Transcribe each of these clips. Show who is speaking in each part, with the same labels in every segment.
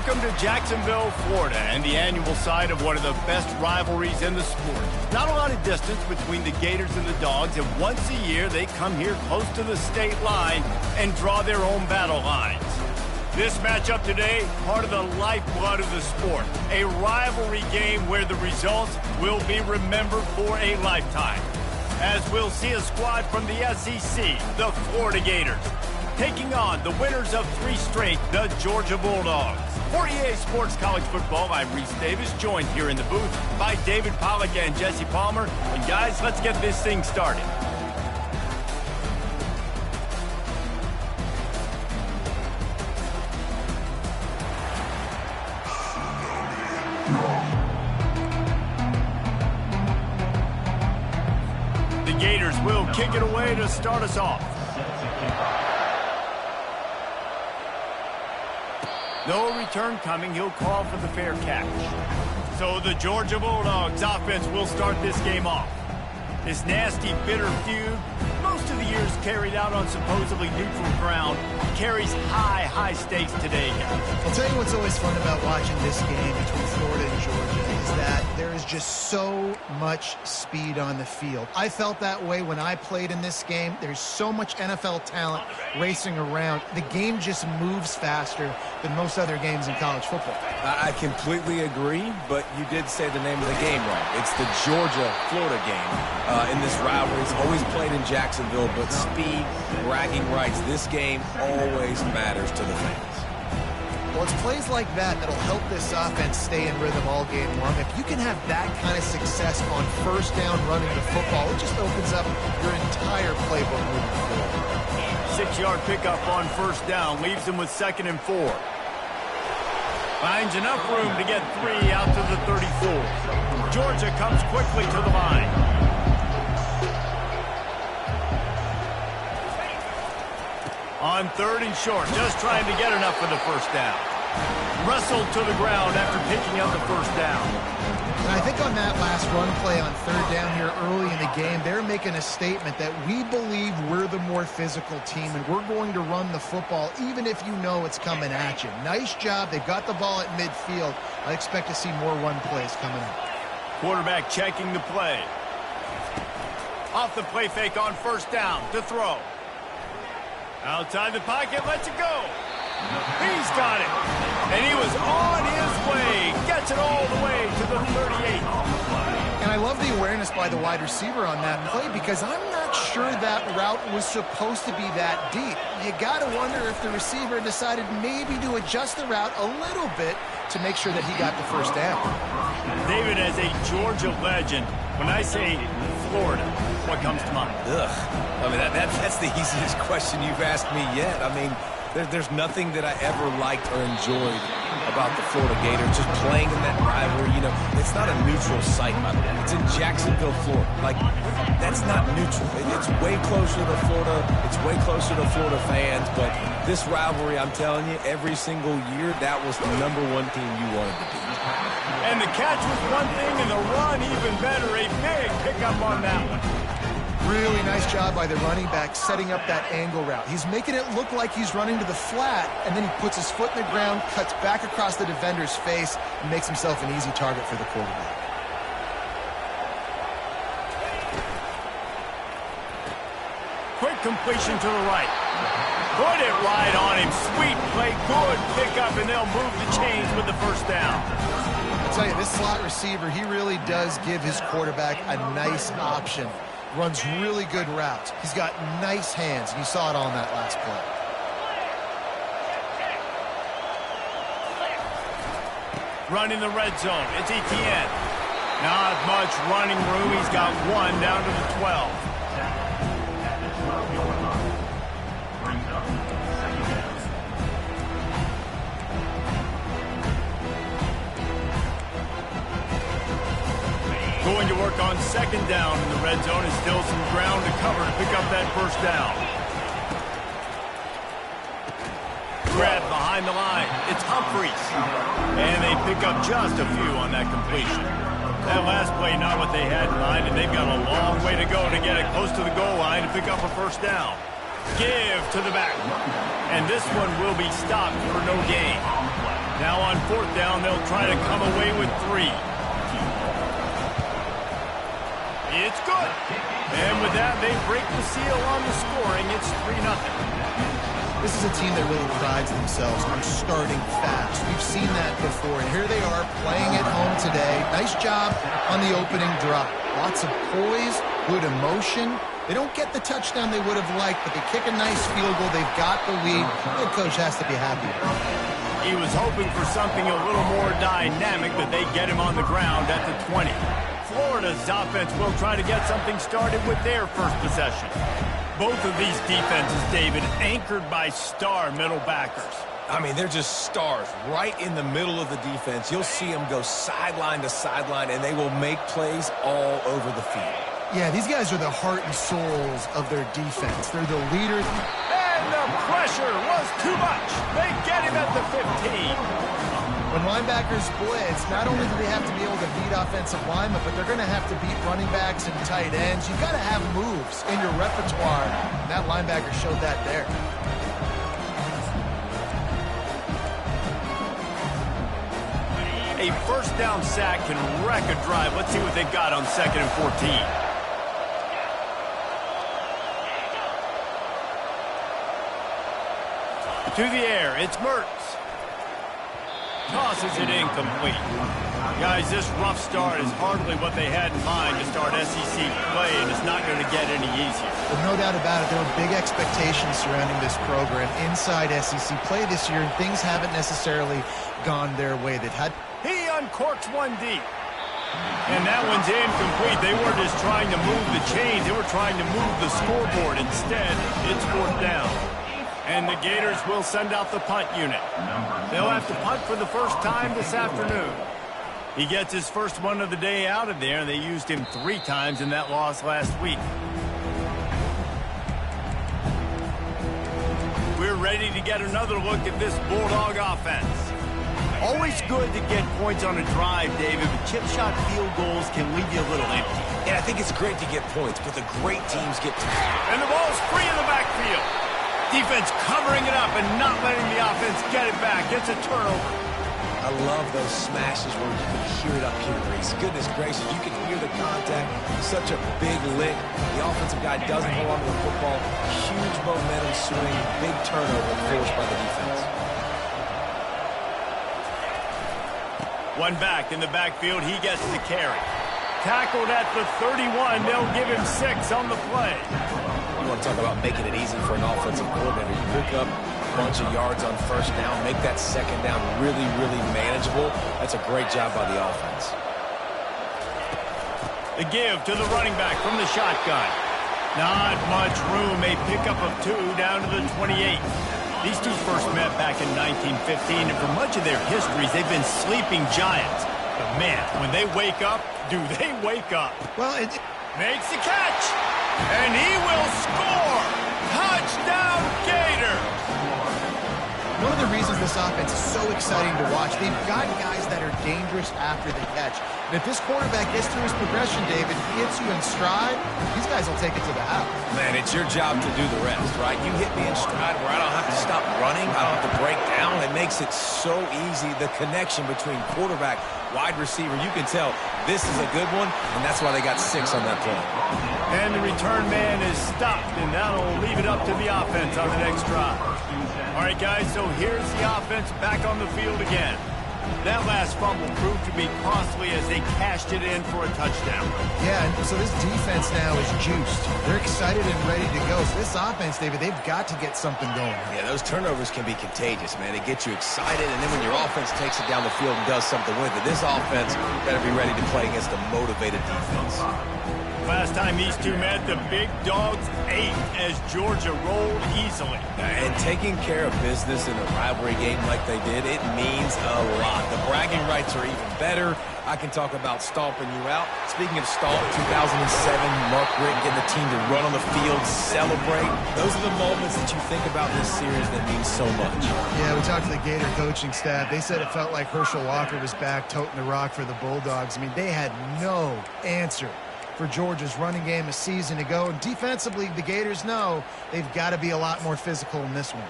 Speaker 1: Welcome to Jacksonville, Florida, and the annual site of one of the best rivalries in the sport. Not a lot of distance between the Gators and the Dogs, and once a year they come here close to the state line and draw their own battle lines. This matchup today, part of the lifeblood of the sport. A rivalry game where the results will be remembered for a lifetime. As we'll see a squad from the SEC, the Florida Gators, taking on the winners of 3 straight, the Georgia Bulldogs. For EA Sports College Football, I'm Reese Davis, joined here in the booth by David Pollack and Jesse Palmer. And guys, let's get this thing started. The Gators will kick it away to start us off. No return coming. He'll call for the fair catch. So the Georgia Bulldogs offense will start this game off. This nasty, bitter feud, most of the years carried out on supposedly neutral ground, carries high stakes today, guys.
Speaker 2: I'll tell you what's always fun about watching this game between Florida and Georgia is that there is just so much speed on the field. I felt that way when I played in this game. There's so much NFL talent racing around. The game just moves faster than most other games in college football.
Speaker 3: I completely agree, but you did say the name of the game right. It's the Georgia-Florida game. In this rivalry, it's always played in Jacksonville, but speed, bragging rights, this game always matters to the fans.
Speaker 2: Well, it's plays like that that'll help this offense stay in rhythm all game long. If you can have that kind of success on first down running the football, it just opens up your entire playbook moving forward.
Speaker 1: 6-yard pickup on first down, leaves him with 2nd and 4. Finds enough room to get 3 out to the 34. Georgia comes quickly to the line. On 3rd and short, just trying to get enough for the first down. Wrestled to the ground after picking up the first down.
Speaker 2: And I think on that last run play on 3rd down here early in the game, they're making a statement that we believe we're the more physical team and we're going to run the football even if you know it's coming at you. Nice job. They got the ball at midfield. I expect to see more run plays coming up.
Speaker 1: Quarterback checking the play. Off the play fake on first down to throw. Outside the pocket, lets it go. He's got it. And he was on his way. Gets it all the way to the 38.
Speaker 2: And I love the awareness by the wide receiver on that play because I'm not sure that route was supposed to be that deep. You got to wonder if the receiver decided maybe to adjust the route a little bit to make sure that he got the first down.
Speaker 1: David, as a Georgia legend, when I say Florida, what comes to mind?
Speaker 3: I mean, that's the easiest question you've asked me yet. I mean, there's nothing that I ever liked or enjoyed about the Florida Gators, just playing in that rivalry. You know, it's not a neutral site, by the way. It's in Jacksonville, Florida. Like, that's not neutral. It's way closer to Florida. It's way closer to Florida fans. But this rivalry, I'm telling you, every single year, that was the #1 team you wanted to beat.
Speaker 1: And the catch was one thing, and the run even better. A big pickup on that one.
Speaker 2: Really nice job by the running back setting up that angle route. He's making it look like he's running to the flat, and then he puts his foot in the ground, cuts back across the defender's face, and makes himself an easy target for the quarterback.
Speaker 1: Quick completion to the right. Put it right on him. Sweet play, good pickup, and they'll move the chains with the first down.
Speaker 2: I'll tell you, this slot receiver, he really does give his quarterback a nice option. Runs really good routes. He's got nice hands. You saw it on that last play.
Speaker 1: Run in the red zone. It's Etienne. Not much running room. He's got 1 down to the 12. Going to work on 2nd down in the red zone. And still some ground to cover to pick up that first down. Grab behind the line. It's Humphreys. And they pick up just a few on that completion. That last play, not what they had in mind, and they've got a long way to go to get it close to the goal line to pick up a first down. Give to the back. And this one will be stopped for no gain. Now on 4th down, they'll try to come away with 3. It's good. And with that, they break the seal on the scoring. It's 3-0.
Speaker 2: This is a team that really prides themselves on starting fast. We've seen that before, and here they are playing at home today. Nice job on the opening drive. Lots of poise, good emotion. They don't get the touchdown they would have liked, but they kick a nice field goal. They've got the lead. The coach has to be happy.
Speaker 1: He was hoping for something a little more dynamic, but they get him on the ground at the 20. Florida's offense will try to get something started with their first possession. Both of these defenses, David, anchored by star middle backers.
Speaker 3: I mean, they're just stars right in the middle of the defense. You'll see them go sideline to sideline, and they will make plays all over the field.
Speaker 2: Yeah, these guys are the heart and souls of their defense. They're the leaders.
Speaker 1: And the pressure was too much. They get him at the 15.
Speaker 2: When linebackers blitz, not only do they have to be able to beat offensive linemen, but they're going to have to beat running backs and tight ends. You've got to have moves in your repertoire. And that linebacker showed that there.
Speaker 1: A first down sack can wreck a drive. Let's see what they've got on 2nd and 14. To the air, it's Mertz. Tosses it incomplete. Guys, this rough start is hardly what they had in mind to start SEC play, and it's not going to get any easier.
Speaker 2: Well, no doubt about it. There were big expectations surrounding this program inside SEC play this year, and things haven't necessarily gone their way. They've had...
Speaker 1: He uncorks one deep. And that one's incomplete. They were just trying to move the chains. They were trying to move the scoreboard. Instead, it's 4th down. And the Gators will send out the punt unit. They'll have to punt for the first time this afternoon. He gets his first one of the day out of there, and they used him 3 times in that loss last week. We're ready to get another look at this Bulldog offense. Always good to get points on a drive, David, but chip shot field goals can leave you a little empty.
Speaker 3: And I think it's great to get points, but the great teams get...
Speaker 1: And the ball's free in the backfield. Defense covering it up and not letting the offense get it back. It's a turnover.
Speaker 3: I love those smashes where you can hear it up here, Reese. Goodness gracious, you can hear the contact. Such a big lick. The offensive guy doesn't hold on to the football. Huge momentum swing. Big turnover forced by the defense.
Speaker 1: One back in the backfield. He gets the carry. Tackled at the 31. They'll give him 6 on the play.
Speaker 3: You want to talk about making it easy for an offensive coordinator. You pick up a bunch of yards on 1st down, make that 2nd down really, really manageable. That's a great job by the offense.
Speaker 1: The give to the running back from the shotgun. Not much room. A pickup of 2 down to the 28. These two first met back in 1915, and for much of their histories, they've been sleeping giants. But man, when they wake up, do they wake up?
Speaker 2: Well, it
Speaker 1: makes the catch. And he will score! Touchdown, Gators!
Speaker 2: One of the reasons this offense is so exciting to watch, they've got guys that are dangerous after the catch. And if this quarterback gets through his progression, David, he hits you in stride, these guys will take it to the house.
Speaker 3: Man, it's your job to do the rest, right? You hit me in stride where I don't have to stop running, I don't have to break down. It makes it so easy, the connection between quarterback, wide receiver. You can tell this is a good one, and that's why they got 6 on that play.
Speaker 1: And the return man is stopped, and that'll leave it up to the offense on the next drive. All right, guys, so here's the offense back on the field again. That last fumble proved to be costly as they cashed it in for a touchdown.
Speaker 2: Yeah, and so this defense now is juiced. They're excited and ready to go. So this offense, David, they've got to get something going.
Speaker 3: Yeah, those turnovers can be contagious, man. They get you excited, and then when your offense takes it down the field and does something with it, this offense better be ready to play against a motivated defense.
Speaker 1: Last time these two met, the big dogs ate as Georgia rolled easily.
Speaker 3: And taking care of business in a rivalry game like they did, it means a lot. The bragging rights are even better. I can talk about stomping you out. Speaking of stomp, 2007, Mark Richt getting the team to run on the field, celebrate. Those are the moments that you think about this series that mean so much.
Speaker 2: Yeah, we talked to the Gator coaching staff. They said it felt like Herschel Walker was back toting the rock for the Bulldogs. I mean, they had no answer for Georgia's running game a season ago. And defensively, the Gators know they've got to be a lot more physical in this one.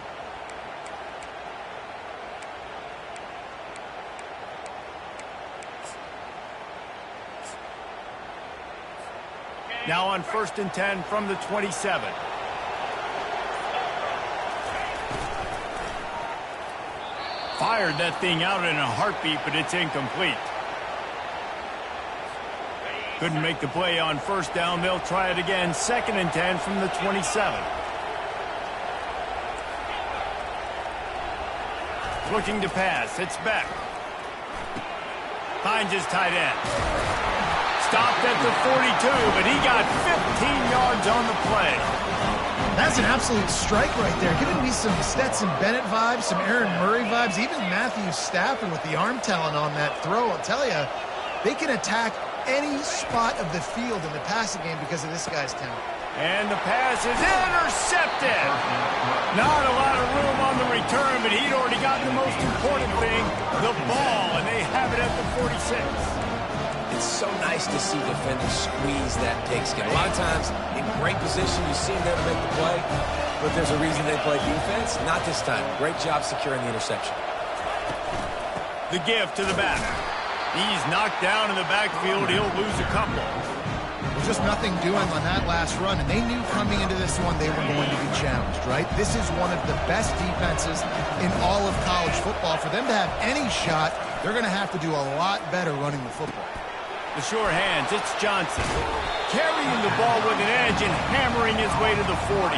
Speaker 1: Now on 1st and 10 from the 27. Fired that thing out in a heartbeat, but it's incomplete. Couldn't make the play on 1st down. They'll try it again. 2nd and 10 from the 27. Looking to pass. It's back. Finds his tight end. Stopped at the 42, but he got 15 yards on the play.
Speaker 2: That's an absolute strike right there. Giving me some Stetson Bennett vibes, some Aaron Murray vibes, even Matthew Stafford with the arm talent on that throw. I'll tell you, they can attack any spot of the field in the passing game because of this guy's talent.
Speaker 1: And the pass is intercepted. Not a lot of room on the return, but he'd already gotten the most important thing, the ball, and they have it at the 46.
Speaker 3: It's so nice to see defenders squeeze that pigskin. A lot of times, in great position, you see them there to make the play, but there's a reason they play defense. Not this time. Great job securing the interception.
Speaker 1: The give to the back. He's knocked down in the backfield. He'll lose a couple.
Speaker 2: Well, just nothing doing on that last run, and they knew coming into this one they were going to be challenged, right? This is one of the best defenses in all of college football. For them to have any shot, they're going to have to do a lot better running the football.
Speaker 1: The sure hands, it's Johnson. Carrying the ball with an edge and hammering his way to the 40.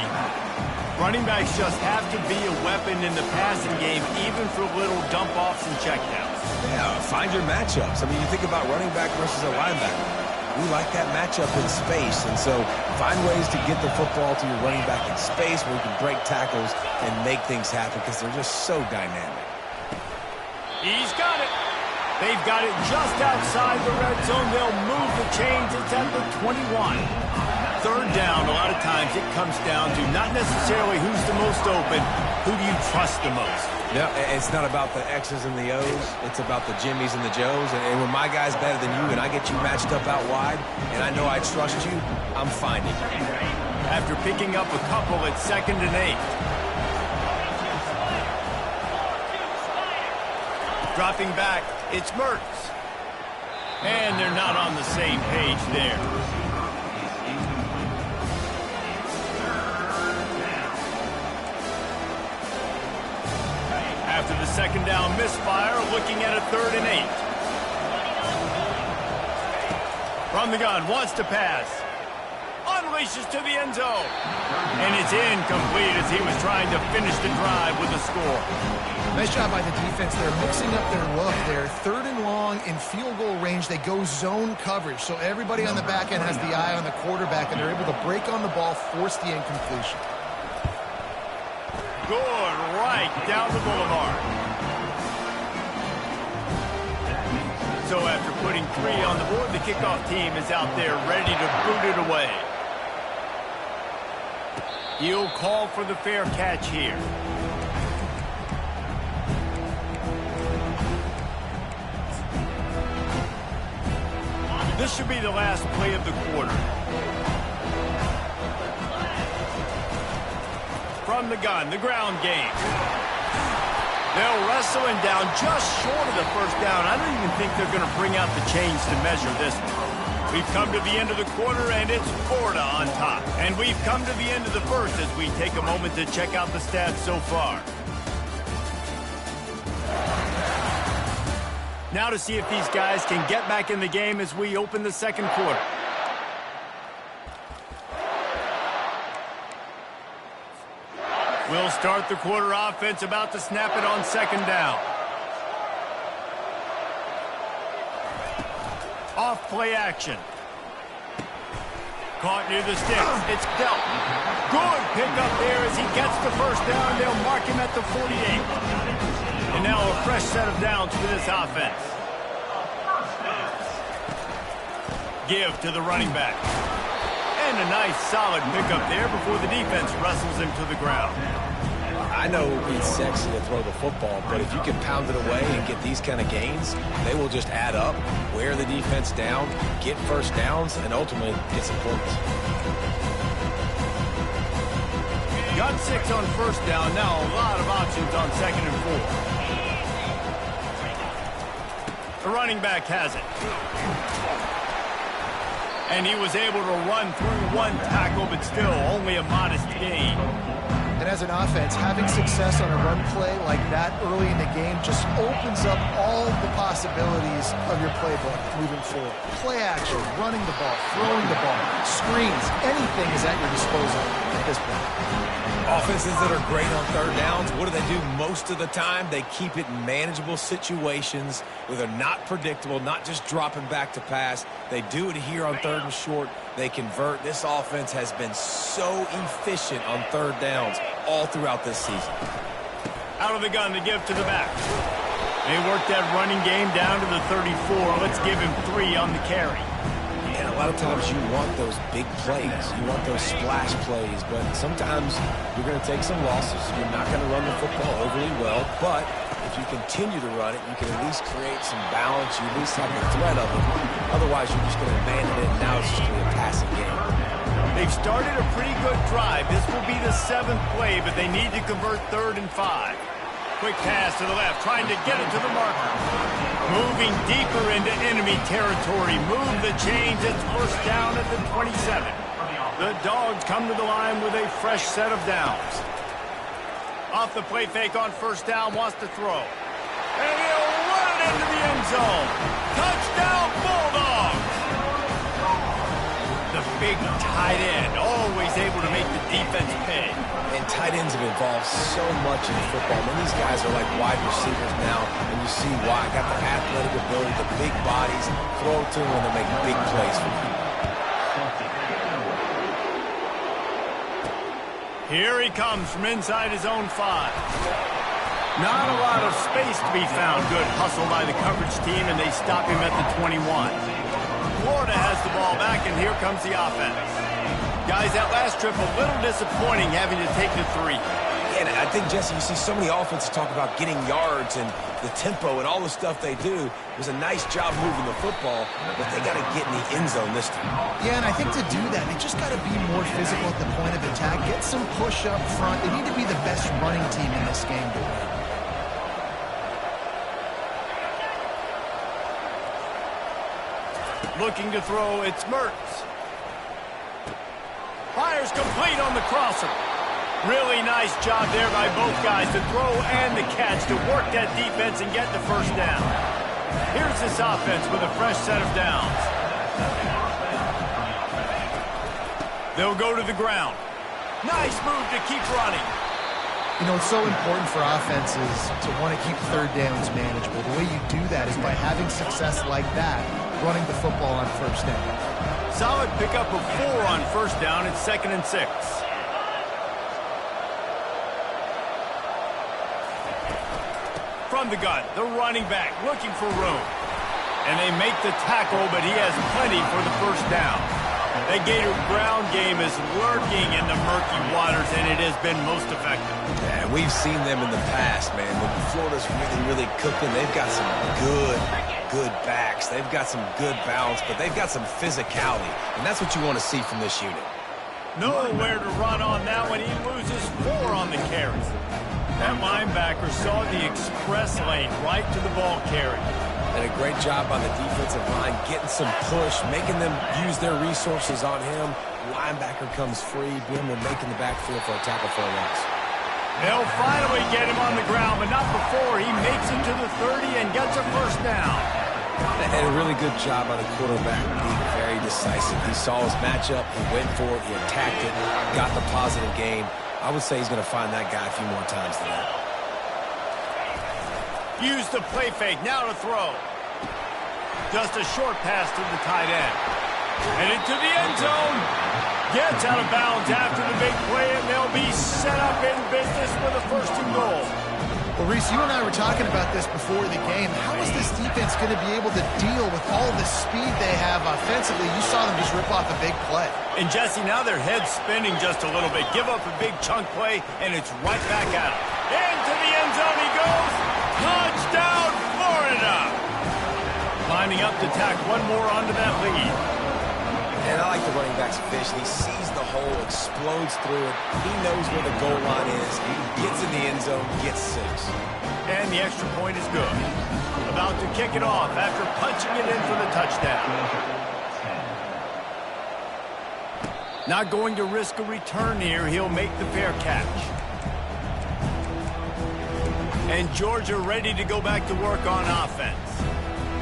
Speaker 1: Running backs just have to be a weapon in the passing game, even for little dump-offs and checkdowns.
Speaker 3: Yeah, find your matchups. I mean, you think about running back versus a linebacker. We like that matchup in space, and so find ways to get the football to your running back in space where you can break tackles and make things happen because they're just so dynamic.
Speaker 1: He's got it. They've got it just outside the red zone. They'll move the chains. It's at the 21. 3rd down, a lot of times it comes down to not necessarily who's the most open, who do you trust the most?
Speaker 3: Yeah, it's not about the X's and the O's. It's about the Jimmies and the Joes. And when my guy's better than you and I get you matched up out wide and I know I trust you, I'm finding you.
Speaker 1: After picking up a couple at 2nd and 8. Dropping back, it's Mertz. And they're not on the same page there. After the 2nd down misfire, looking at a 3rd and 8. From the gun, wants to pass. Unleashes to the end zone. And it's incomplete as he was trying to finish the drive with a score.
Speaker 2: Nice job by the defense. They're mixing up their look. They're 3rd and long in field goal range. They go zone coverage. So everybody on the back end has the eye on the quarterback, and they're able to break on the ball, force the incompletion.
Speaker 1: Good right down the boulevard. So after putting 3 on the board, the kickoff team is out there ready to boot it away. He'll call for the fair catch here. This should be the last play of the quarter. From the gun, the ground game. They'll wrestle him down just short of the 1st down. I don't even think they're going to bring out the chains to measure this one. We've come to the end of the quarter, and it's Florida on top. And we've come to the end of the 1st as we take a moment to check out the stats so far. Now to see if these guys can get back in the game as we open the 2nd quarter. We'll start the quarter offense, about to snap it on 2nd down. Off play action. Caught near the sticks. It's dealt. Good pickup there as he gets the 1st down. They'll mark him at the 48. And now a fresh set of downs for this offense. Give to the running back. And a nice solid pickup there before the defense wrestles him to the ground.
Speaker 3: I know it would be sexy to throw the football, but if you can pound it away and get these kind of gains, they will just add up, wear the defense down, get 1st downs, and ultimately get some points.
Speaker 1: Got 6 on 1st down. Now a lot of options on 2nd and 4. The running back has it. And he was able to run through one tackle, but still only a modest gain.
Speaker 2: And as an offense, having success on a run play like that early in the game just opens up all the possibilities of your playbook moving forward. Play action, running the ball, throwing the ball, screens, anything is at your disposal at this point.
Speaker 3: Offenses that are great on third downs, what do? Most of the time? They keep it in manageable situations where they're not predictable, not just dropping back to pass. They do it here on third and short. They convert. This offense has been so efficient on third downs all throughout this season.
Speaker 1: Out of the gun to give to the back. They work that running game down to the 34. Let's give him 3 on the carry.
Speaker 3: And a lot of times you want those big plays. You want those splash plays. But sometimes you're going to take some losses. You're not going to run the football overly well. But if you continue to run it, you can at least create some balance. You at least have the threat of it. Otherwise, you're just going to abandon it, and now it's just going to be a passing game.
Speaker 1: They've started a pretty good drive. This will be the 7th play, but they need to convert 3rd and 5. Quick pass to the left, trying to get it to the marker. Moving deeper into enemy territory. Move the chains. It's first down at the 27. The Dogs come to the line with a fresh set of downs. Off the play fake on first down, wants to throw. And he'll run it into the end zone. Touchdown, Bulldogs! The big tight end, always able to make the defense pay.
Speaker 3: And tight ends have evolved so much in football. I mean, these guys are like wide receivers now, and you see why. Got the athletic ability, the big bodies, throw it to them when they make big plays for you.
Speaker 1: Here he comes from inside his own 5. Not a lot of space to be found. Good hustle by the coverage team, and they stop him at the 21. Florida has the ball back, and here comes the offense. Guys, that last trip a little disappointing having to take the 3.
Speaker 3: And I think, Jesse, you see so many offenses talk about getting yards and the tempo and all the stuff they do. It was a nice job moving the football, but they got to get in the end zone this time.
Speaker 2: Yeah, and I think to do that, they just got to be more physical at the point of attack, get some push up front. They need to be the best running team in this game to win.
Speaker 1: Looking to throw, it's Mertz. Fires complete on the crosser. Really nice job there by both guys to throw and the catch to work that defense and get the first down. Here's this offense with a fresh set of downs. They'll go to the ground. Nice move to keep running.
Speaker 2: You know, it's so important for offenses to want to keep third downs manageable. The way you do that is by having success like that, running the football on first down.
Speaker 1: Solid pickup of 4 on first down. It's 2nd and 6. From the gun, the running back looking for room. And they make the tackle, but he has plenty for the first down. The Gator ground game is lurking in the murky waters, and it has been most effective.
Speaker 3: Yeah, we've seen them in the past, man. When Florida's really cooking, they've got some good backs. They've got some good balance, but they've got some physicality, and that's what you want to see from this unit.
Speaker 1: Nowhere to run on that one. He loses 4 on the carry. That linebacker saw the express lane right to the ball carry.
Speaker 3: And a great job on the defensive line, getting some push, making them use their resources on him. Linebacker comes free, being able to make in the backfield for a tackle for a loss.
Speaker 1: They'll finally get him on the ground, but not before he makes it to the 30 and gets a first down.
Speaker 3: And a really good job on the quarterback, being very decisive. He saw his matchup, he went for it, he attacked it, got the positive gain. I would say he's going to find that guy a few more times than that.
Speaker 1: Use the play fake, now to throw. Just a short pass to the tight end. And into the end zone. Gets out of bounds after the big play, and they'll be set up in business with a 1st and goal.
Speaker 2: Well, Reese, you and I were talking about this before the game. How is this defense going to be able to deal with all the speed they have offensively? You saw them just rip off a big play.
Speaker 1: And, Jesse, now their head's spinning just a little bit. Give up a big chunk play, and it's right back at him. Into the end zone he goes. Touchdown, Florida! Lining up to tack one more onto that lead.
Speaker 3: And I like the running back's vision. He sees the hole, explodes through it. He knows where the goal line is. He gets in the end zone, gets 6.
Speaker 1: And the extra point is good. About to kick it off after punching it in for the touchdown. Not going to risk a return here. He'll make the fair catch. And Georgia ready to go back to work on offense.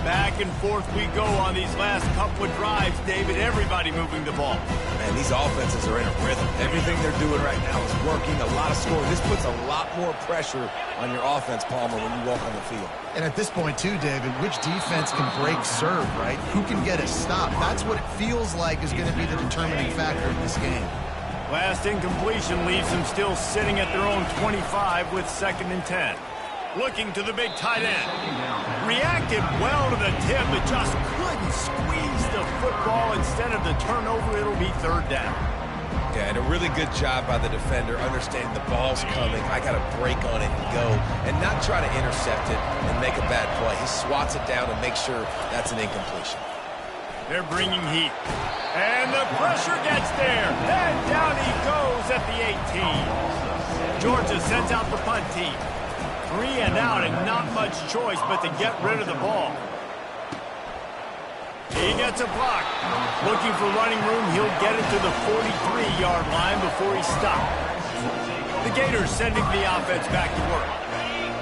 Speaker 1: Back and forth we go on these last couple of drives, David. Everybody moving the ball.
Speaker 3: Man, these offenses are in a rhythm. Everything they're doing right now is working. A lot of scoring. This puts a lot more pressure on your offense, Palmer, when you walk on the field.
Speaker 2: And at this point, too, David, which defense can break serve, right? Who can get a stop? That's what it feels like is going to be the determining factor in this game.
Speaker 1: Last incompletion leaves them still sitting at their own 25 with 2nd and 10. Looking to the big tight end. Reacted well to the tip, but just couldn't squeeze the football. Instead of the turnover, it'll be 3rd down.
Speaker 3: Yeah, and a really good job by the defender, understanding the ball's coming. I got to break on it and go, and not try to intercept it and make a bad play. He swats it down and makes sure that's an incompletion.
Speaker 1: They're bringing heat. And the pressure gets there. And down he goes at the 18. Georgia sends out the punt team. 3 and out, and not much choice but to get rid of the ball. He gets a block. Looking for running room, he'll get it to the 43-yard line before he's stopped. The Gators sending the offense back to work.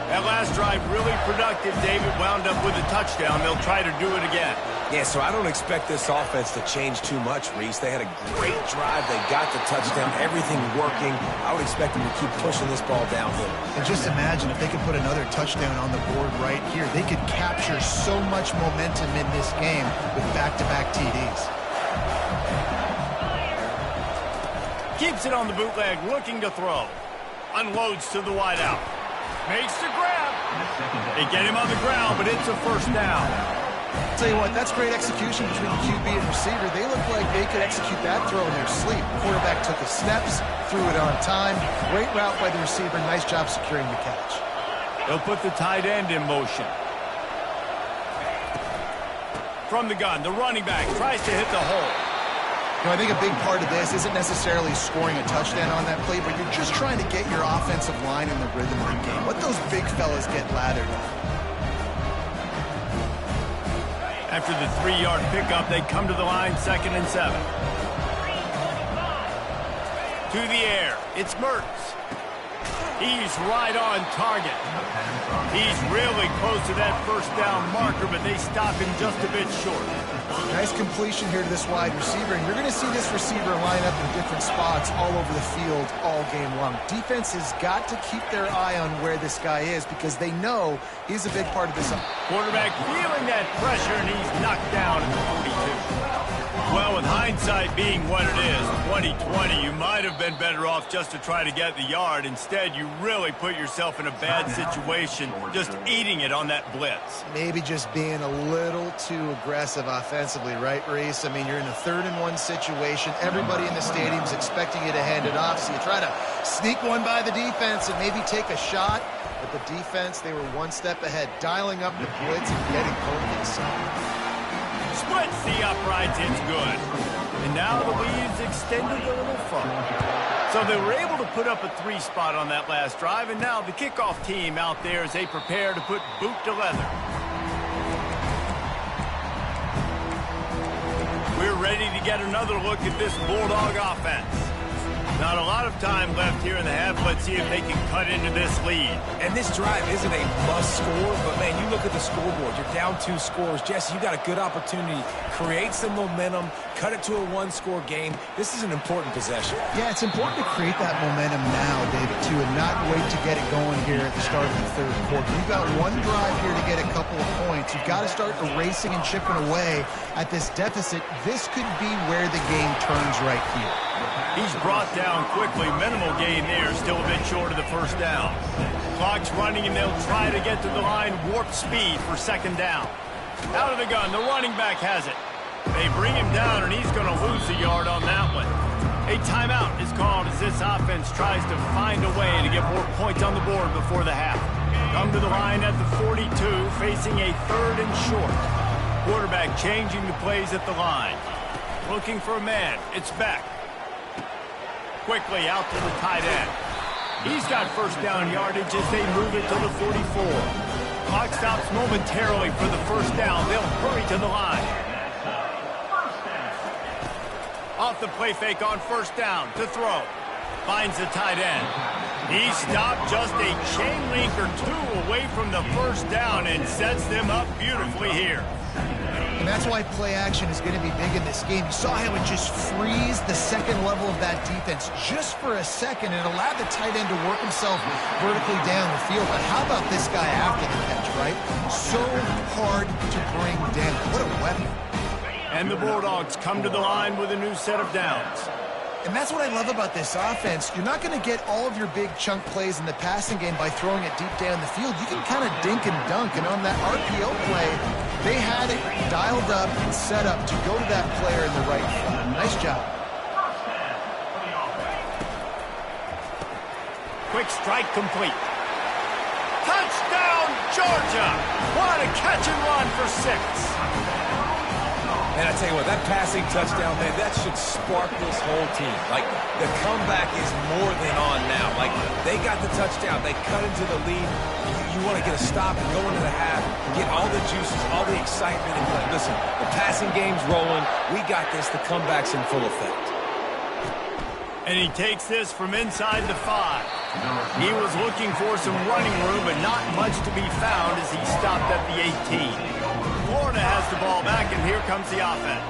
Speaker 1: That last drive really productive. David wound up with a touchdown. They'll try to do it again.
Speaker 3: Yeah, so I don't expect this offense to change too much, Reese. They had a great drive. They got the touchdown. Everything working. I would expect them to keep pushing this ball downhill.
Speaker 2: And just imagine if they could put another touchdown on the board right here. They could capture so much momentum in this game with back-to-back TDs.
Speaker 1: Keeps it on the bootleg, looking to throw. Unloads to the wideout. Makes the grab. They get him on the ground, but it's a 1st down.
Speaker 2: Tell you what, that's great execution between QB and receiver. They look like they could execute that throw in their sleep. Quarterback took his steps, threw it on time. Great route by the receiver. Nice job securing the catch.
Speaker 1: They'll put the tight end in motion. From the gun, the running back tries to hit the hole.
Speaker 2: You know, I think a big part of this isn't necessarily scoring a touchdown on that play, but you're just trying to get your offensive line in the rhythm of the game. Let those big fellas get lathered up.
Speaker 1: After the 3-yard pickup, they come to the line, 2nd and 7. To the air, it's Mertz. He's right on target. He's really close to that 1st down marker, but they stop him just a bit short.
Speaker 2: Nice completion here to this wide receiver, and you're going to see this receiver line up in different spots all over the field all game long. Defense has got to keep their eye on where this guy is because they know he's a big part of this.
Speaker 1: Quarterback feeling that pressure, and he's knocked down at the 42. Well, with hindsight being what it is, 2020, you might have been better off just to try to get the yard. Instead, you really put yourself in a bad situation just eating it on that blitz.
Speaker 2: Maybe just being a little too aggressive offensively, right, Reese? I mean, you're in a 3rd and 1 situation. Everybody in the stadium's expecting you to hand it off, so you try to sneak one by the defense and maybe take a shot. But the defense, they were 1 step ahead, dialing up the blitz and getting home inside.
Speaker 1: Splits the uprights, it's good. And now the lead's extended a little further. So they were able to put up a 3 spot on that last drive, and now the kickoff team out there as they prepare to put boot to leather. We're ready to get another look at this Bulldog offense. Not a lot of time left here in the half. Let's see if they can cut into this lead.
Speaker 3: And this drive isn't a must score, but, man, you look at the scoreboard. You're down 2 scores. Jesse, you got a good opportunity. Create some momentum. Cut it to a 1-score game. This is an important possession.
Speaker 2: Yeah, it's important to create that momentum now, David, too, and not wait to get it going here at the start of the 3rd quarter. You've got 1 drive here to get a couple of points. You've got to start erasing and chipping away at this deficit. This could be where the game turns right here.
Speaker 1: He's brought down quickly. Minimal gain there. Still a bit short of the 1st down. Clock's running, and they'll try to get to the line. Warp speed for 2nd down. Out of the gun. The running back has it. They bring him down, and he's going to lose a yard on that one. A timeout is called as this offense tries to find a way to get more points on the board before the half. Come to the line at the 42, facing a 3rd and short. Quarterback changing the plays at the line. Looking for a man. It's Beck. Quickly out to the tight end. He's got 1st down yardage as they move it to the 44. Clock stops momentarily for the 1st down. They'll hurry to the line. Off the play fake on first down to throw. Finds the tight end. He stopped just a chain link or two away from the first down and sets them up beautifully here.
Speaker 2: And that's why play action is going to be big in this game. You saw how it just frees the second level of that defense just for a second and allowed the tight end to work himself vertically down the field. But how about this guy after the catch, right? So hard to bring down. What a weapon.
Speaker 1: And the Bulldogs come to the line with a new set of downs.
Speaker 2: And that's what I love about this offense. You're not going to get all of your big chunk plays in the passing game by throwing it deep down the field. You can kind of dink and dunk. And on that RPO play, they had it dialed up and set up to go to that player in the right flat. Nice job.
Speaker 1: Quick strike complete. Touchdown, Georgia! What a catch and run for 6.
Speaker 3: And I tell you what, that passing touchdown, man, that should spark this whole team. Like, the comeback is more than on now. Like, they got the touchdown. They cut into the lead. You want to get a stop and go into the half, get all the juices, all the excitement. And be like, listen, the passing game's rolling. We got this. The comeback's in full effect.
Speaker 1: And he takes this from inside the 5. He was looking for some running room, but not much to be found as he stopped at the 18. Florida has the ball back, and here comes the offense.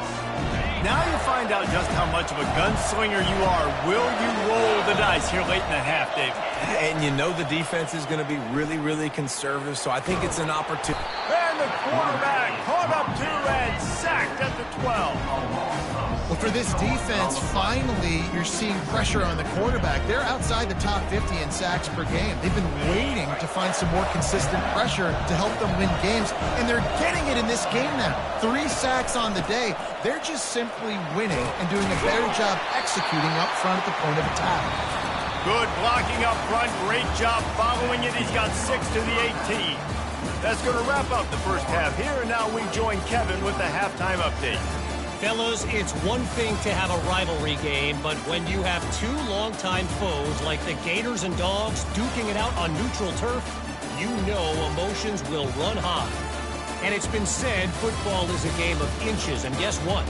Speaker 1: Now you find out just how much of a gunslinger you are. Will you roll the dice here late in the half, David?
Speaker 3: And you know the defense is going to be really, really conservative, so I think it's an opportunity.
Speaker 1: And the quarterback caught up to and sacked at the 12.
Speaker 2: Well, for this defense, finally, you're seeing pressure on the quarterback. They're outside the top 50 in sacks per game. They've been waiting to find some more consistent pressure to help them win games, and they're getting it in this game now. 3 sacks on the day. They're just simply winning and doing a better job executing up front at the point of attack.
Speaker 1: Good blocking up front. Great job following it. He's got 6 to the 18. That's going to wrap up the first half here, and now we join Kevin with the halftime update.
Speaker 4: Fellas, it's one thing to have a rivalry game, but when you have 2 longtime foes like the Gators and Dogs duking it out on neutral turf, you know emotions will run high. And it's been said football is a game of inches, and guess what?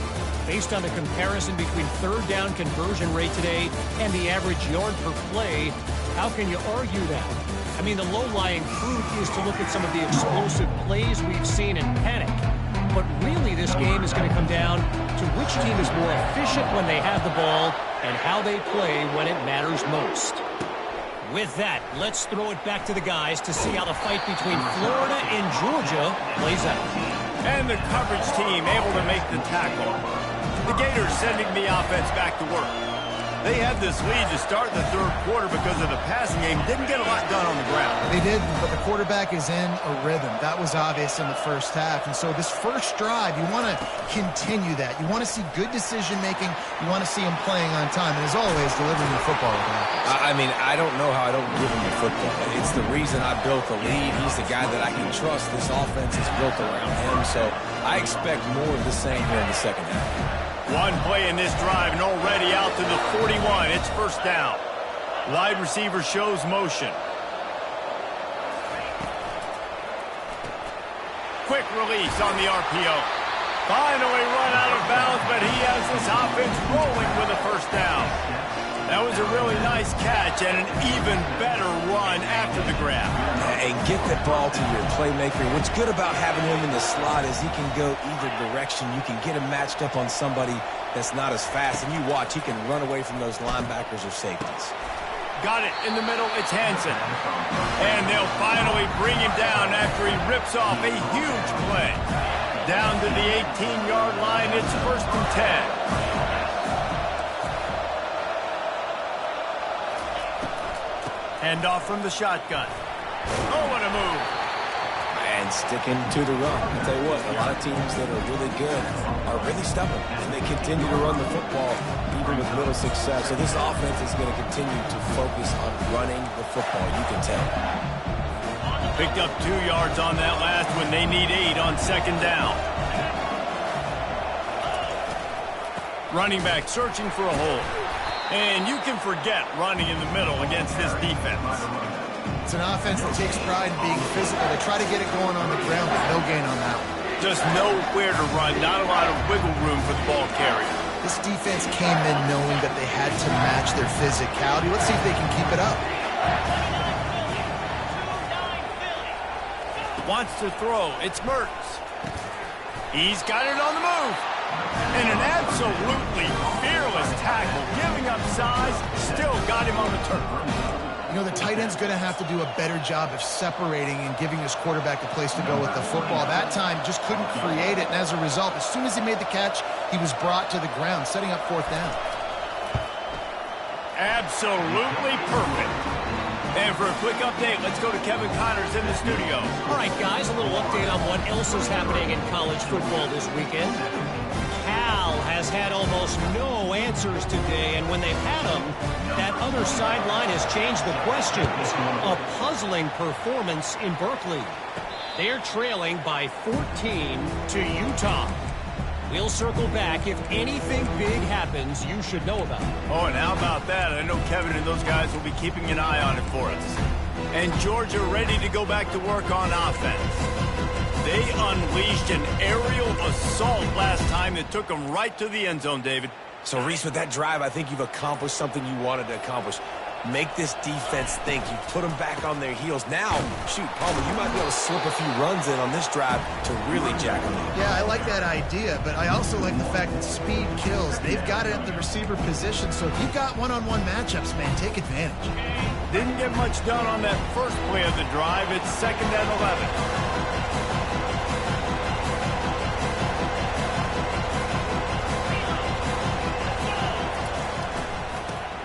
Speaker 4: Based on the comparison between third down conversion rate today and the average yard per play, how can you argue that? I mean, the low-lying fruit is to look at some of the explosive plays we've seen in panic. But really, this game is going to come down to which team is more efficient when they have the ball and how they play when it matters most. With that, let's throw it back to the guys to see how the fight between Florida and Georgia plays out.
Speaker 1: And the coverage team able to make the tackle. The Gators sending the offense back to work. They had this lead to start the third quarter because of the passing game. Didn't get a lot done on the ground.
Speaker 2: They did, but the quarterback is in a rhythm. That was obvious in the first half. And so this first drive, you want to continue that. You want to see good decision-making. You want to see him playing on time. And as always, delivering the football.
Speaker 3: I mean, I don't know how I don't give him the football. It's the reason I built the lead. He's the guy that I can trust. This offense is built around him. So I expect more of the same here in the second half.
Speaker 1: One play in this drive and already out to the 41. It's first down. Wide receiver shows motion. Quick release on the RPO. Finally run out of bounds, but he has this offense rolling with a first down. That was a really nice catch and an even better run after the grab.
Speaker 3: And get the ball to your playmaker. What's good about having him in the slot is he can go either direction. You can get him matched up on somebody that's not as fast. And you watch, he can run away from those linebackers or safeties.
Speaker 1: Got it in the middle. It's Hansen. And they'll finally bring him down after he rips off a huge play. Down to the 18-yard line. It's first and 10. Hand off from the shotgun. Oh, what a move.
Speaker 3: And sticking to the run. I'll tell you what, a lot of teams that are really good are really stubborn. And they continue to run the football even with little success. So this offense is going to continue to focus on running the football. You can tell.
Speaker 1: Picked up 2 yards on that last one. They need 8 on second down. Running back searching for a hole. And you can forget running in the middle against this defense.
Speaker 2: It's an offense that takes pride in being physical. They try to get it going on the ground, but no gain on that one.
Speaker 1: Just nowhere to run. Not a lot of wiggle room for the ball carrier.
Speaker 2: This defense came in knowing that they had to match their physicality. Let's see if they can keep it up.
Speaker 1: Wants to throw. It's Mertz. He's got it on the move. And an absolutely fearless tackle. Giving up size, still got him on the turf.
Speaker 2: You know, the tight end's going to have to do a better job of separating and giving his quarterback a place to go with the football. That time just couldn't create it, and as a result, as soon as he made the catch, he was brought to the ground, setting up fourth down.
Speaker 1: Absolutely perfect. And for a quick update, let's go to Kevin Connors in the studio.
Speaker 4: All right, guys, a little update on what else is happening in college football this weekend. Cal has had almost no answers today, and when they've had them, that other sideline has changed the questions. A puzzling performance in Berkeley. They're trailing by 14 to Utah. We'll circle back. If anything big happens, you should know about it.
Speaker 1: Oh, and how about that? I know Kevin and those guys will be keeping an eye on it for us. And Georgia ready to go back to work on offense. They unleashed an aerial assault last time that took them right to the end zone, David.
Speaker 3: So, Reese, with that drive, I think you've accomplished something you wanted to accomplish. Make this defense think. You put them back on their heels. Now, shoot, Palmer, you might be able to slip a few runs in on this drive to really jack them up.
Speaker 2: Yeah, I like that idea, but I also like the fact that speed kills. They've got it at the receiver position, so if you've got one-on-one matchups, man, take advantage.
Speaker 1: Didn't get much done on that first play of the drive. It's 2nd and 11.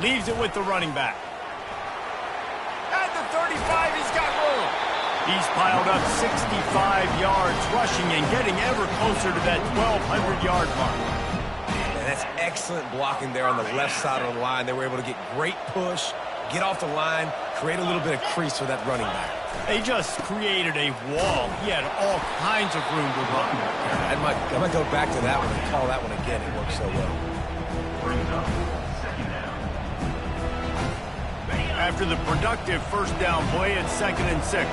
Speaker 1: Leaves it with the running back. At the 35, he's got room. He's piled up 65 yards rushing and getting ever closer to that 1,200-yard mark.
Speaker 3: And that's excellent blocking there on the left side of the line. They were able to get great push, get off the line, create a little bit of crease for that running back.
Speaker 1: They just created a wall. He had all kinds of room to run.
Speaker 3: I might go back to that one and call that one again. It worked so well.
Speaker 1: After the productive first down play, it's 2nd and 6.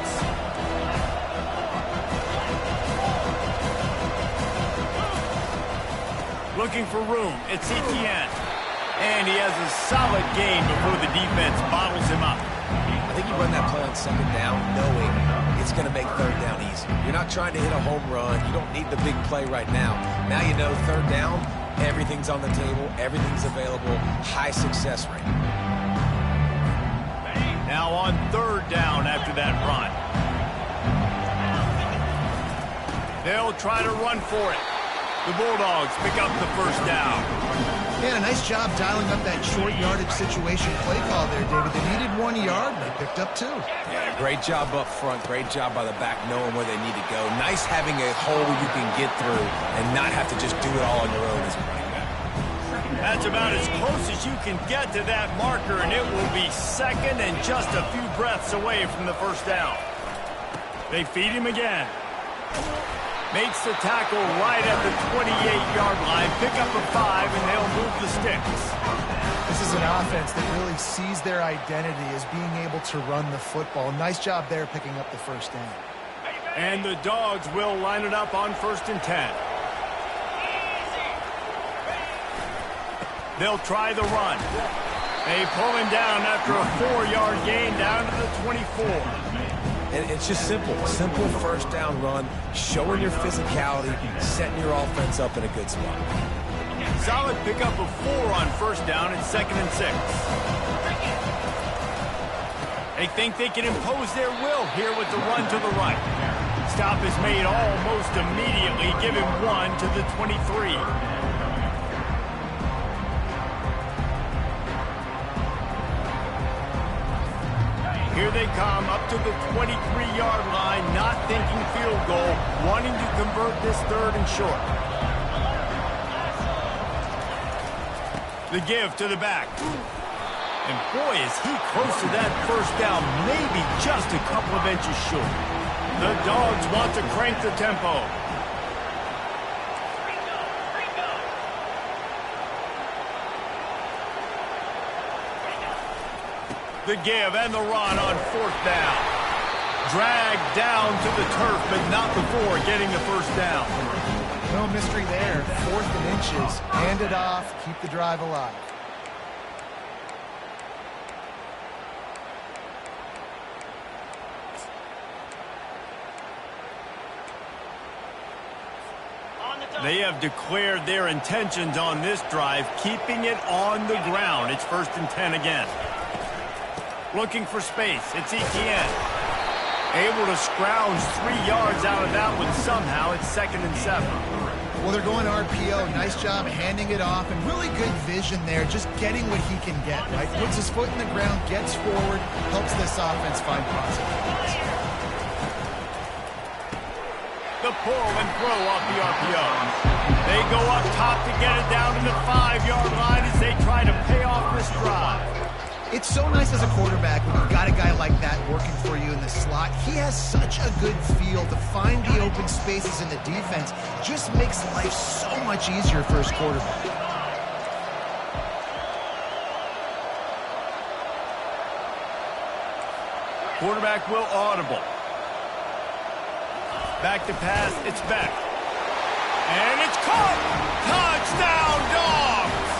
Speaker 1: Looking for room. It's Etienne. And he has a solid gain before the defense bottles him up.
Speaker 3: I think you run that play on 2nd down knowing it's going to make 3rd down easy. You're not trying to hit a home run. You don't need the big play right now. Now you know 3rd down, everything's on the table, everything's available, high success rate.
Speaker 1: Now on 3rd down after that run. They'll try to run for it. The Bulldogs pick up the first down.
Speaker 2: Man, a nice job dialing up that short yardage situation play call there, David. They needed 1 yard, and they picked up 2.
Speaker 3: Yeah, great job up front. Great job by the back knowing where they need to go. Nice having a hole you can get through and not have to just do it all on your own as a running back.
Speaker 1: That's about as close as you can get to that marker, and it will be 2nd and just a few breaths away from the first down. They feed him again. Makes the tackle right at the 28-yard line. Pick up a 5, and they'll move the sticks.
Speaker 2: This is an offense that really sees their identity as being able to run the football. Nice job there picking up the first down.
Speaker 1: And the Dogs will line it up on 1st and 10. They'll try the run. They pull him down after a 4-yard gain down to the 24.
Speaker 3: And it's just simple. Simple first down run, showing your physicality, setting your offense up in a good spot.
Speaker 1: Solid pickup of 4 on 1st down and 2nd and 6. They think they can impose their will here with the run to the right. Stop is made almost immediately. Give him 1 to the 23. Here they come up to the 23-yard line, not thinking field goal, wanting to convert this 3rd and short. The give to the back. And boy, is he close to that first down, maybe just a couple of inches short. The Dogs want to crank the tempo. The give and the run on 4th down. Dragged down to the turf, but not before getting the first down.
Speaker 2: No mystery there. 4th and inches. Hand it off. Keep the drive alive.
Speaker 1: They have declared their intentions on this drive, keeping it on the ground. It's 1st and 10 again. Looking for space. It's Etienne. Able to scrounge 3 yards out of that one somehow. It's 2nd and 7.
Speaker 2: Well, they're going RPO. Nice job handing it off, and really good vision there, just getting what he can get, right? Puts his foot in the ground, gets forward, helps this offense find positive.
Speaker 1: The pull and throw off the RPO. They go up top to get it down to the 5-yard line as they try to pay off this drive.
Speaker 2: It's so nice as a quarterback when you've got a guy like that working for you in the slot. He has such a good feel to find the open spaces in the defense. Just makes life so much easier for his quarterback.
Speaker 1: Quarterback will audible. Back to pass, it's Beck. And it's caught! Touchdown, Dogs!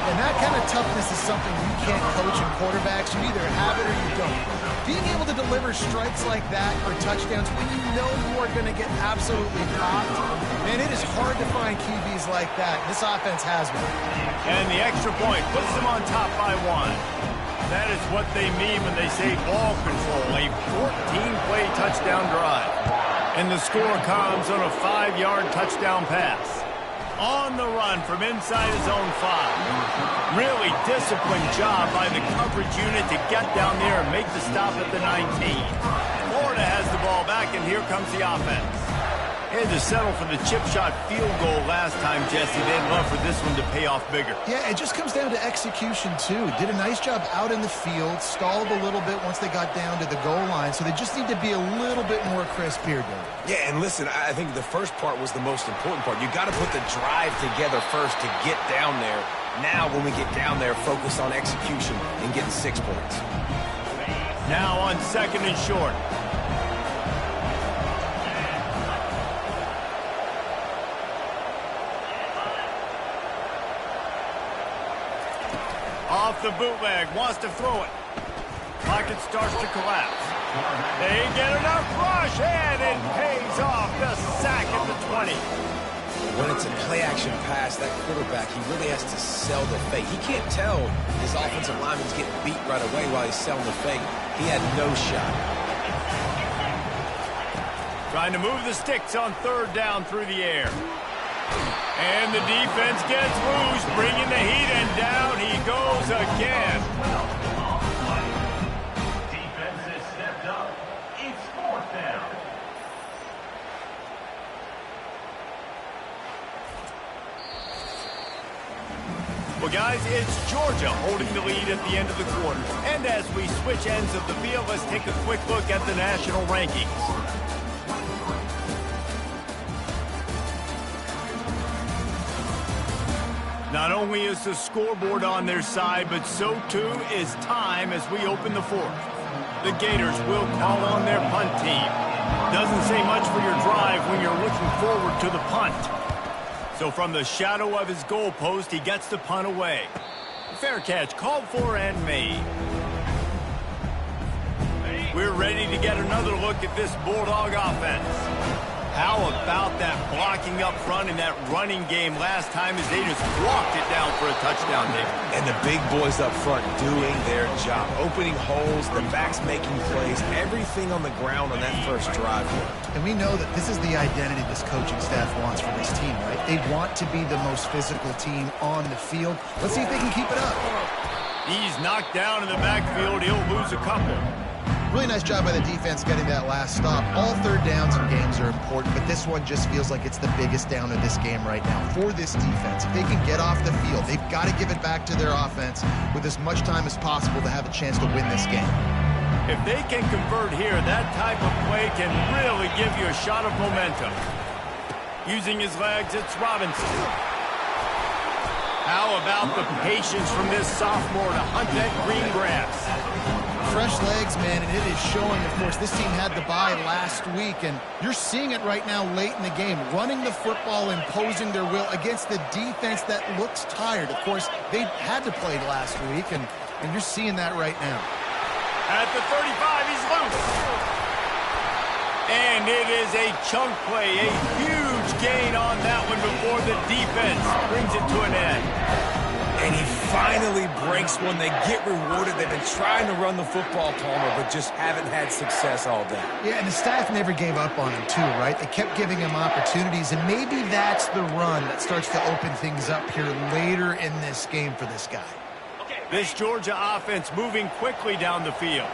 Speaker 2: And that kind of toughness is something you can't coach in quarterbacks. You either have it or you don't. Being able to deliver strikes like that or touchdowns when you know you are going to get absolutely popped, man, it is hard to find QBs like that. This offense has one.
Speaker 1: And the extra point puts them on top by 1. That is what they mean when they say ball control, a 14-play touchdown drive. And the score comes on a 5-yard touchdown pass. On the run from inside his own 5. Really disciplined job by the coverage unit to get down there and make the stop at the 19. Florida has the ball back, and here comes the offense. They had to settle for the chip shot field goal last time, Jesse. They'd love for this one to pay off bigger.
Speaker 2: Yeah, it just comes down to execution, too. Did a nice job out in the field, stalled a little bit once they got down to the goal line, so they just need to be a little bit more crisp here, David.
Speaker 3: Yeah, and listen, I think the first part was the most important part. You got to put the drive together first to get down there. Now, when we get down there, focus on execution and getting 6 points.
Speaker 1: Now on 2nd and short. Off the bootleg, wants to throw it. Pocket starts to collapse. They get enough rush, and it pays off. The sack at the 20.
Speaker 3: When it's a play-action pass, that quarterback, he really has to sell the fake. He can't tell his offensive lineman's getting beat right away while he's selling the fake. He had no shot.
Speaker 1: Trying to move the sticks on 3rd down through the air. And the defense gets loose, bringing the heat, and down he goes again.
Speaker 5: Defense has stepped up. It's 4th down.
Speaker 1: Well, guys, it's Georgia holding the lead at the end of the quarter. And as we switch ends of the field, let's take a quick look at the national rankings. Not only is the scoreboard on their side, but so too is time as we open the 4th. The Gators will call on their punt team. Doesn't say much for your drive when you're looking forward to the punt. So from the shadow of his goalpost, he gets the punt away. Fair catch, called for and made. We're ready to get another look at this Bulldog offense. How about that blocking up front in that running game last time as they just walked it down for a touchdown there.
Speaker 3: And the big boys up front doing their job. Opening holes, the backs making plays, everything on the ground on that first drive.
Speaker 2: And we know that this is the identity this coaching staff wants for this team, right? They want to be the most physical team on the field. Let's see if they can keep it up.
Speaker 1: He's knocked down in the backfield. He'll lose a couple.
Speaker 2: Really nice job by the defense getting that last stop. All 3rd downs in games are important, but this one just feels like it's the biggest down of this game right now for this defense. If they can get off the field, they've got to give it back to their offense with as much time as possible to have a chance to win this game.
Speaker 1: If they can convert here, that type of play can really give you a shot of momentum. Using his legs, it's Robinson. How about the patience from this sophomore to hunt that green grass?
Speaker 2: fresh legs, man, and it is showing. Of course, this team had the bye last week, and you're seeing it right now late in the game. Running the football, imposing their will against the defense that looks tired. Of course, they had to play last week, and you're seeing that right now.
Speaker 1: At the 35, he's loose. And it is a chunk play, a huge gain on that one before the defense brings it to an end.
Speaker 3: And he finally breaks one. They get rewarded. They've been trying to run the football, Palmer, but just haven't had success all day.
Speaker 2: Yeah, and the staff never gave up on him, too, right? They kept giving him opportunities, and maybe that's the run that starts to open things up here later in this game for this guy.
Speaker 1: This Georgia offense moving quickly down the field.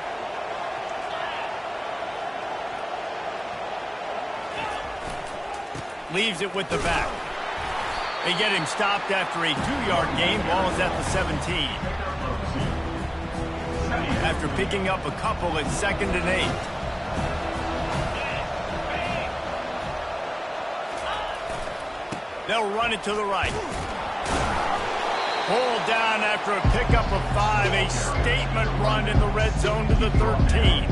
Speaker 1: Leaves it with the back. They get him stopped after a 2-yard gain. Ball is at the 17. After picking up a couple, it's 2nd and 8. They'll run it to the right. Pulled down after a pickup of 5. A statement run in the red zone to the 13.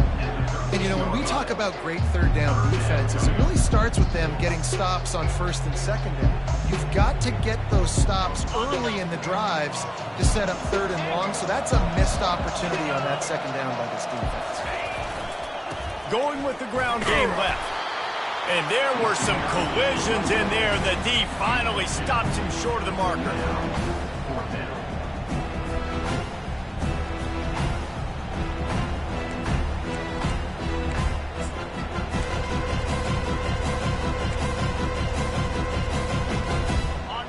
Speaker 2: And, you know, when we talk about great third down defenses, it really starts with them getting stops on 1st and 2nd down. You've got to get those stops early in the drives to set up 3rd and long, so that's a missed opportunity on that 2nd down by this defense.
Speaker 1: Going with the ground game left. And there were some collisions in there, and the D finally stops him short of the marker.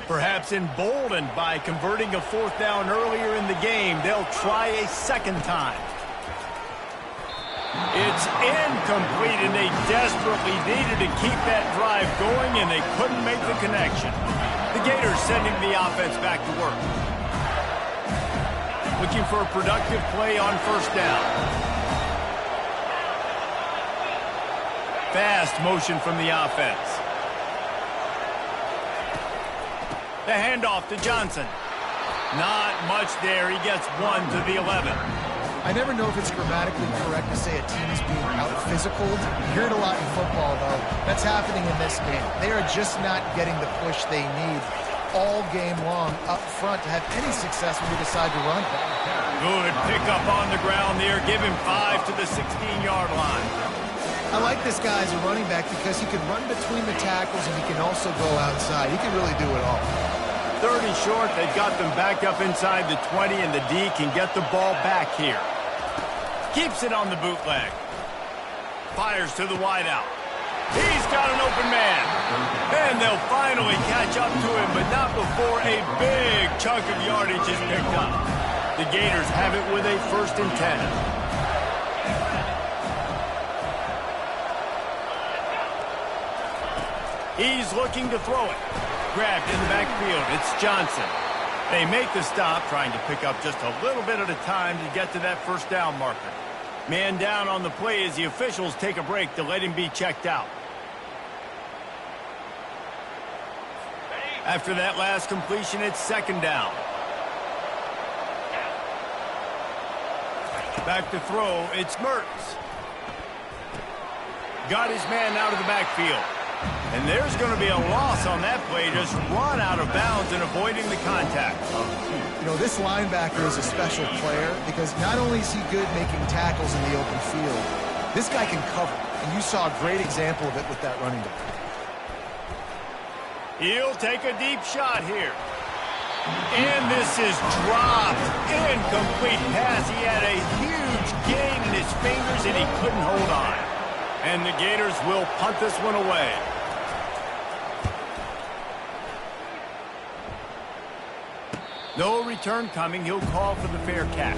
Speaker 1: Perhaps emboldened by converting a 4th down earlier in the game, they'll try a 2nd time. It's incomplete, and they desperately needed to keep that drive going, and they couldn't make the connection. The Gators sending the offense back to work. Looking for a productive play on 1st down. Fast motion from the offense. The handoff to Johnson. Not much there. He gets 1 to the 11.
Speaker 2: I never know if it's grammatically correct to say a team is being out-physicaled. You hear it a lot in football, though. That's happening in this game. They are just not getting the push they need all game long up front to have any success when they decide to run.
Speaker 1: Good pickup on the ground there. Give him 5 to the 16-yard line.
Speaker 2: I like this guy as a running back because he can run between the tackles and he can also go outside. He can really do it all.
Speaker 1: 30 short. They've got them back up inside the 20, and the D can get the ball back here. Keeps it on the bootleg. Fires to the wideout. He's got an open man. And they'll finally catch up to him, but not before a big chunk of yardage is picked up. The Gators have it with a 1st and 10. He's looking to throw it. Grabbed in the backfield. It's Johnson. They make the stop, trying to pick up just a little bit at a time to get to that 1st down marker. Man down on the play as the officials take a break to let him be checked out. After that last completion, it's 2nd down. Back to throw, it's Mertz. Got his man out of the backfield. And there's going to be a loss on that play, just run out of bounds and avoiding the contact.
Speaker 2: You know, this linebacker is a special player because not only is he good making tackles in the open field, this guy can cover. And you saw a great example of it with that running back.
Speaker 1: He'll take a deep shot here. And this is dropped. Incomplete pass. He had a huge gain in his fingers and he couldn't hold on. And the Gators will punt this one away. No return coming. He'll call for the fair catch.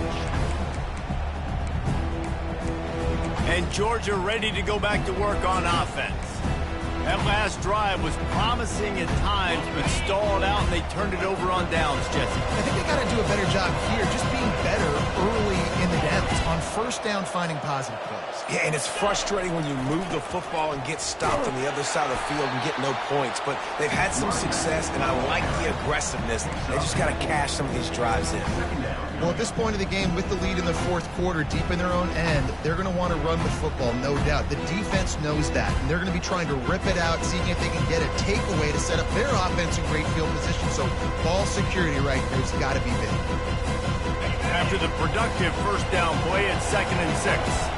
Speaker 1: And Georgia ready to go back to work on offense. That last drive was promising at times, but stalled out, and they turned it over on downs, Jesse.
Speaker 2: I think they got to do a better job here, just being better early in the downs. on first down finding positive plays.
Speaker 3: Yeah, and it's frustrating when you move the football and get stopped on the other side of the field and get no points. But they've had some success, and I like the aggressiveness. They just got to cash some of these drives in.
Speaker 2: Well, at this point of the game, with the lead in the fourth quarter, deep in their own end, they're going to want to run the football, no doubt. The defense knows that, and they're going to be trying to rip it out, seeing if they can get a takeaway to set up their offense in great field position. So ball security right here has got to be big.
Speaker 1: After the productive first down play, it's 2nd and 6.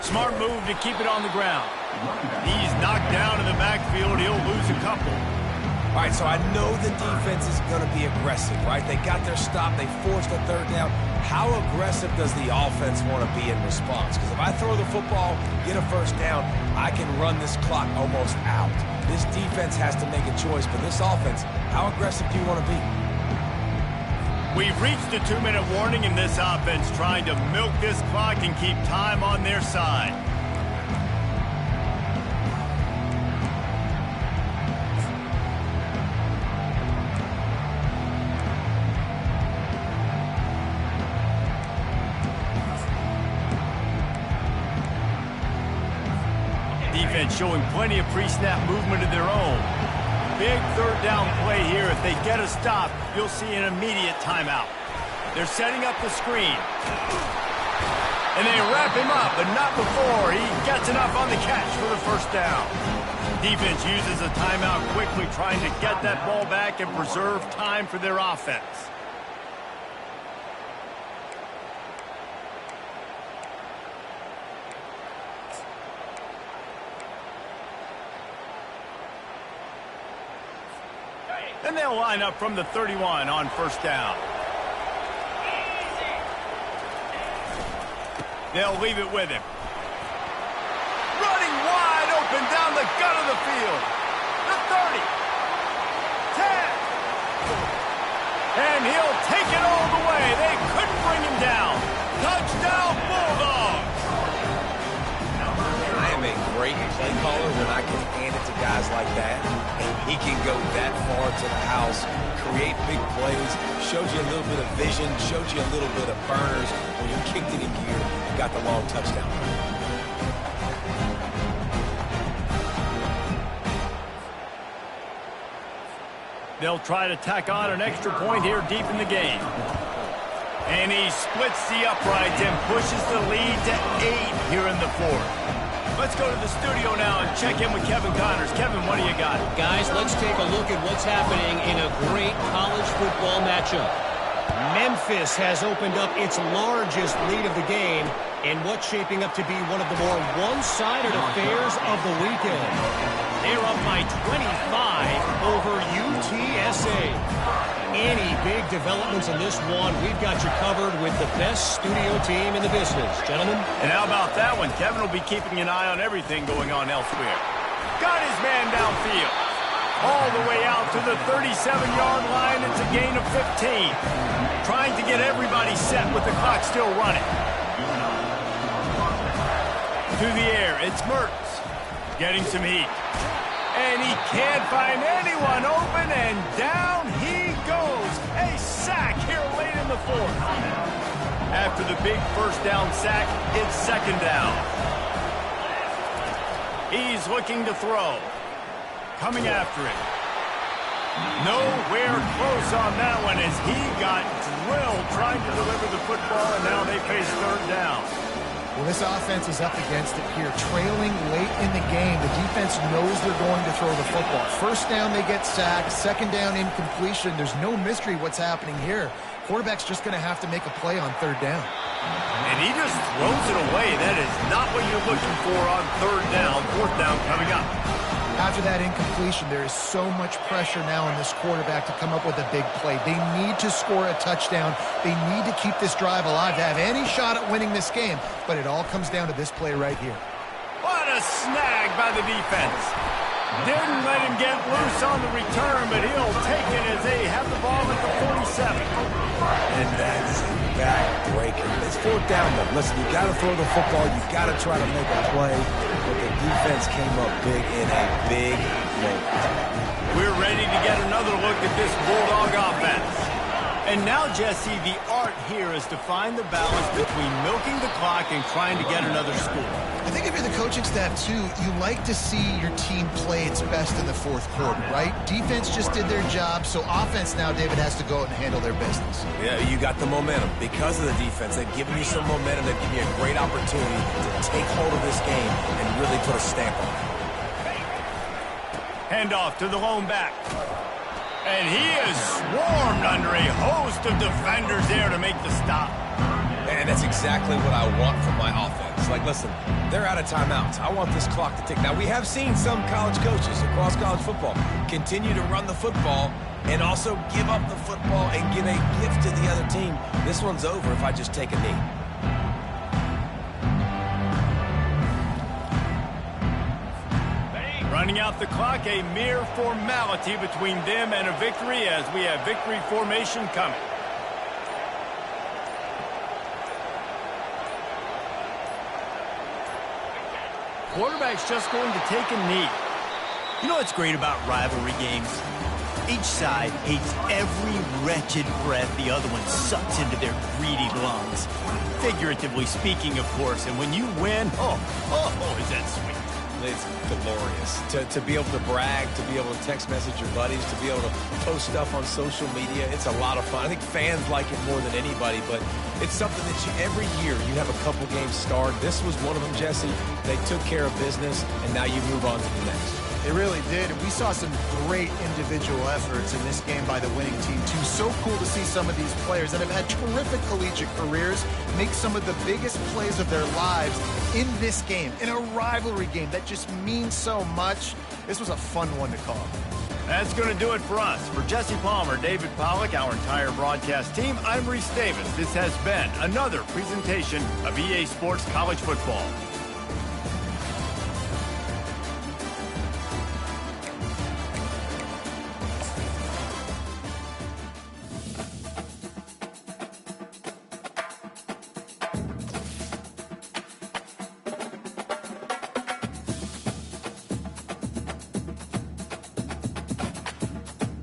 Speaker 1: Smart move to keep it on the ground. He's knocked down in the backfield. He'll lose a couple.
Speaker 3: All right, so I know the defense is going to be aggressive, right? They got their stop. They forced a third down. How aggressive does the offense want to be in response? Because if I throw the football, get a first down, I can run this clock almost out. This defense has to make a choice, but this offense, how aggressive do you want to be?
Speaker 1: We've reached a 2-minute warning in this offense, trying to milk this clock and keep time on their side. Defense showing plenty of pre-snap movement of their own. Big third down play here. If they get a stop, you'll see an immediate timeout. They're setting up the screen. And they wrap him up, but not before he gets enough on the catch for the first down. Defense uses a timeout quickly, trying to get that ball back and preserve time for their offense. And they'll line up from the 31 on first down. They'll leave it with him. Running wide open down the gut of the field. The 30. 10. And he'll take it all the way. They couldn't bring him down. Touchdown, Bulldogs.
Speaker 3: I am a great play caller when I can hand it to guys like that. And he can go that far to the house, create big plays, shows you a little bit of vision, shows you a little bit of burners when you kicked it in gear and got the long touchdown.
Speaker 1: They'll try to tack on an extra point here deep in the game. And he splits the uprights and pushes the lead to 8 here in the fourth. Let's go to the studio now and check in with Kevin Connors. Kevin, what do you got?
Speaker 4: Guys, let's take a look at what's happening in a great college football matchup. Memphis has opened up its largest lead of the game in what's shaping up to be one of the more one-sided affairs of the weekend. They're up by 25 over UTSA. Any big developments in this one, we've got you covered with the best studio team in the business. Gentlemen?
Speaker 1: And how about that one? Kevin will be keeping an eye on everything going on elsewhere. Got his man downfield. All the way out to the 37-yard line. It's a gain of 15. Trying to get everybody set with the clock still running. To the air, it's Mertz. Getting some heat. And he can't find anyone open, and down he goes. A sack here late in the fourth. After the big first down sack, it's second down. He's looking to throw. Coming after it. Nowhere close on that one as he got drilled trying to deliver the football, and now they face third down.
Speaker 2: Well, this offense is up against it here. Trailing late in the game, the defense knows they're going to throw the football. First down, they get sacked. Second down, incompletion. There's no mystery what's happening here. Quarterback's just going to have to make a play on third down.
Speaker 1: And he just throws it away. That is not what you're looking for on third down. Fourth down coming up.
Speaker 2: After that incompletion, there is so much pressure now on this quarterback to come up with a big play. They need to score a touchdown. They need to keep this drive alive to have any shot at winning this game. But it all comes down to this play right here.
Speaker 1: What a snag by the defense. Didn't let him get loose on the return, but he'll take it as they have the ball at the 47.
Speaker 3: And that's a back-breaking It's fourth down, though. Listen, you got to throw the football. You got to try to make a play. But the defense came up big in a big moment.
Speaker 1: We're ready to get another look at this Bulldog offense. And now, Jesse, the art here is to find the balance between milking the clock and trying to get another score.
Speaker 2: I think if you're the coaching staff, too, you like to see your team play its best in the fourth quarter, right? Defense just did their job, so offense now, David, has to go out and handle their business.
Speaker 3: Yeah, you got the momentum. Because of the defense, they've given you some momentum. They've given you a great opportunity to take hold of this game and really put a stamp on it.
Speaker 1: Handoff to the lone back. And he is swarmed under a host of defenders there to make the stop.
Speaker 3: And that's exactly what I want from my offense. Like, listen, they're out of timeouts. I want this clock to tick. Now, we have seen some college coaches across college football continue to run the football and also give up the football and give a gift to the other team. This one's over if I just take a knee.
Speaker 1: Running out the clock, a mere formality between them and a victory as we have victory formation coming. Quarterback's just going to take a knee. You know what's great about rivalry games? Each side hates every wretched breath the other one sucks into their greedy lungs. Figuratively speaking, of course, and when you win, oh, is that sweet.
Speaker 3: It's glorious. To be able to brag, to be able to text message your buddies, to be able to post stuff on social media, it's a lot of fun. I think fans like it more than anybody, but it's something that every year you have a couple games starred. This was one of them, Jesse. They took care of business, and now you move on to the next.
Speaker 2: They really did, and we saw some great individual efforts in this game by the winning team, too. So cool to see some of these players that have had terrific collegiate careers make some of the biggest plays of their lives in this game, in a rivalry game that just means so much. This was a fun one to call.
Speaker 1: That's going to do it for us. For Jesse Palmer, David Pollack, our entire broadcast team, I'm Reese Davis. This has been another presentation of EA Sports College Football.